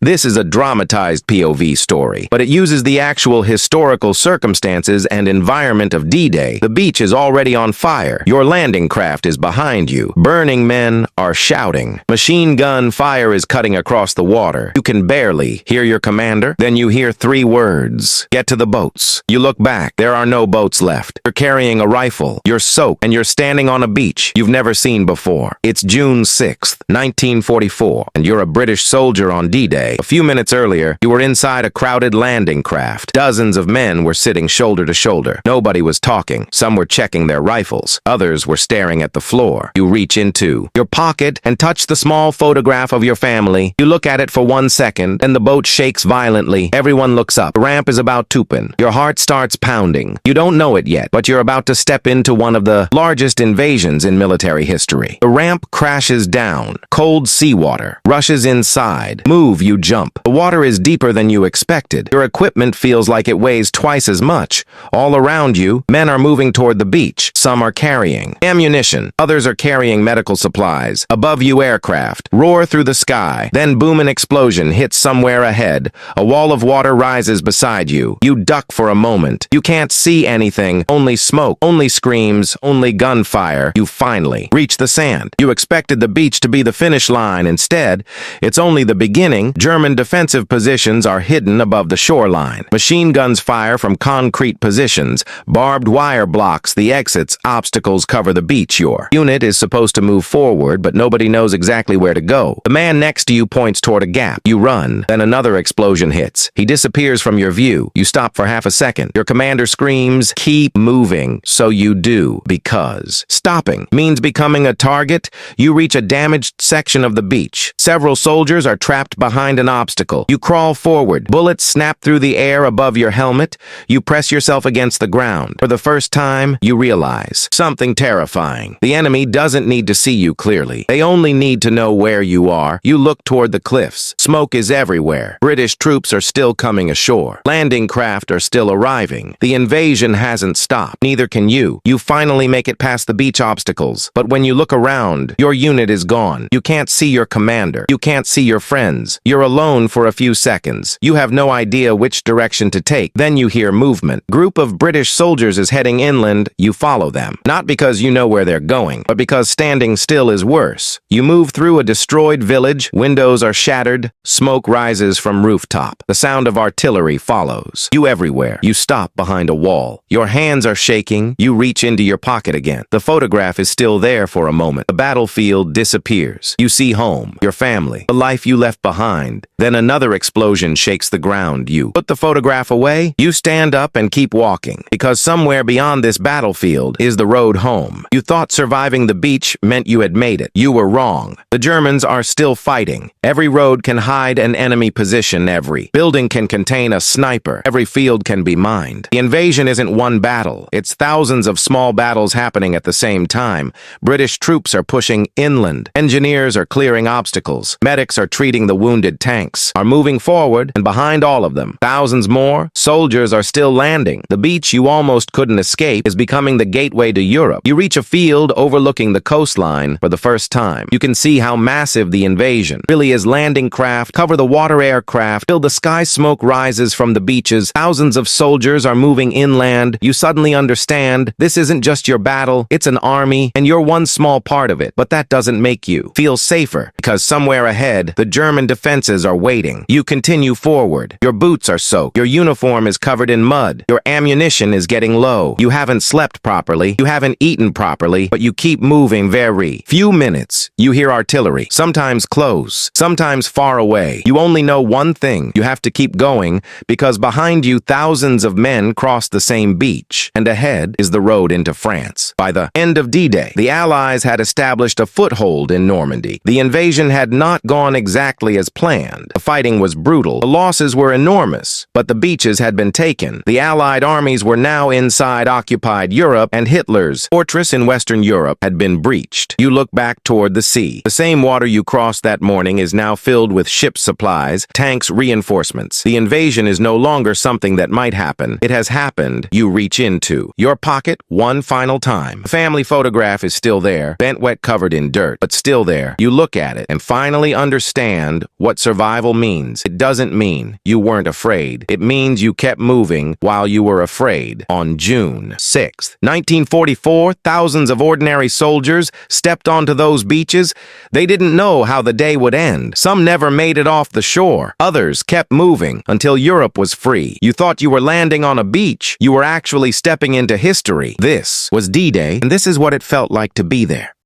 This is a dramatized POV story, but it uses the actual historical circumstances and environment of D-Day. The beach is already on fire. Your landing craft is behind you. Burning men are shouting. Machine gun fire is cutting across the water. You can barely hear your commander. Then you hear 3 words. Get to the boats. You look back. There are no boats left. You're carrying a rifle. You're soaked, and you're standing on a beach you've never seen before. It's June 6th, 1944, and you're a British soldier on D-Day. A few minutes earlier, you were inside a crowded landing craft. Dozens of men were sitting shoulder to shoulder. Nobody was talking. Some were checking their rifles. Others were staring at the floor. You reach into your pocket and touch the small photograph of your family. You look at it for 1 second, and the boat shakes violently. Everyone looks up. The ramp is about to open. Your heart starts pounding. You don't know it yet, but you're about to step into one of the largest invasions in military history. The ramp crashes down. Cold seawater rushes inside. Move, you jump. The water is deeper than you expected. Your equipment feels like it weighs twice as much. All around you, men are moving toward the beach. Some are carrying ammunition. Others are carrying medical supplies. Above you, aircraft roar through the sky. Then boom, an explosion hits somewhere ahead. A wall of water rises beside you. You duck for a moment. You can't see anything. Only smoke. Only screams. Only gunfire. You finally reach the sand. You expected the beach to be the finish line. Instead, it's only the beginning. German defensive positions are hidden above the shoreline. Machine guns fire from concrete positions. Barbed wire blocks the exits. Obstacles cover the beach. Your unit is supposed to move forward, but nobody knows exactly where to go. The man next to you points toward a gap. You run. Then another explosion hits. He disappears from your view. You stop for half a second. Your commander screams, "Keep moving." So you do, because stopping means becoming a target. You reach a damaged section of the beach. Several soldiers are trapped behind an obstacle. You crawl forward. Bullets snap through the air above your helmet. You press yourself against the ground. For the first time, you realize something terrifying. The enemy doesn't need to see you clearly. They only need to know where you are. You look toward the cliffs. Smoke is everywhere. British troops are still coming ashore. Landing craft are still arriving. The invasion hasn't stopped. Neither can you. You finally make it past the beach obstacles. But when you look around, your unit is gone. You can't see your commander. You can't see your friends. You're alone for a few seconds. You have no idea which direction to take. Then you hear movement. Group of British soldiers is heading inland. You follow them. Not because you know where they're going, but because standing still is worse. You move through a destroyed village. Windows are shattered. Smoke rises from rooftop. The sound of artillery follows. You everywhere. You stop behind a wall. Your hands are shaking. You reach into your pocket again. The photograph is still there for a moment. The battlefield disappears. You see home, your family, the life you left behind. Then another explosion shakes the ground. You put the photograph away. You stand up and keep walking, because somewhere beyond this battlefield is the road home. You thought surviving the beach meant you had made it. You were wrong. The Germans are still fighting. Every road can hide an enemy position. Every building can contain a sniper. Every field can be mined. The invasion isn't one battle. It's thousands of small battles happening at the same time. British troops are pushing inland. Engineers are clearing obstacles. Medics are treating the wounded. Tanks are moving forward, and behind all of them, thousands more soldiers are still landing. The beach you almost couldn't escape is becoming the gateway to Europe. You reach a field overlooking the coastline for the first time. You can see how massive the invasion really is. Landing craft cover the water, aircraft till the sky. Smoke rises from the beaches. Thousands of soldiers are moving inland. You suddenly understand this isn't just your battle, it's an army, and you're one small part of it. But that doesn't make you feel safer, because somewhere ahead, the German defenses are waiting. You continue forward. Your boots are soaked. Your uniform is covered in mud. Your ammunition is getting low. You haven't slept properly. You haven't eaten properly, but you keep moving. Very few minutes, you hear artillery, sometimes close, sometimes far away. You only know one thing. You have to keep going, because behind you, thousands of men cross the same beach, and ahead is the road into France. By the end of D-Day, the Allies had established a foothold in Normandy. The invasion had not gone exactly as planned. The fighting was brutal. The losses were enormous, but the beaches had been taken. The Allied armies were now inside occupied Europe, and Hitler's fortress in Western Europe had been breached. You look back toward the sea. The same water you crossed that morning is now filled with ship supplies, tanks, reinforcements. The invasion is no longer something that might happen. It has happened. You reach into your pocket one final time. The family photograph is still there, bent, wet, covered in dirt, but still there. You look at it and finally understand what survival means. It doesn't mean you weren't afraid. It means you kept moving while you were afraid. On June 6th, 1944, thousands of ordinary soldiers stepped onto those beaches. They didn't know how the day would end. Some never made it off the shore. Others kept moving until Europe was free. You thought you were landing on a beach. You were actually stepping into history. This was D-Day, and this is what it felt like to be there.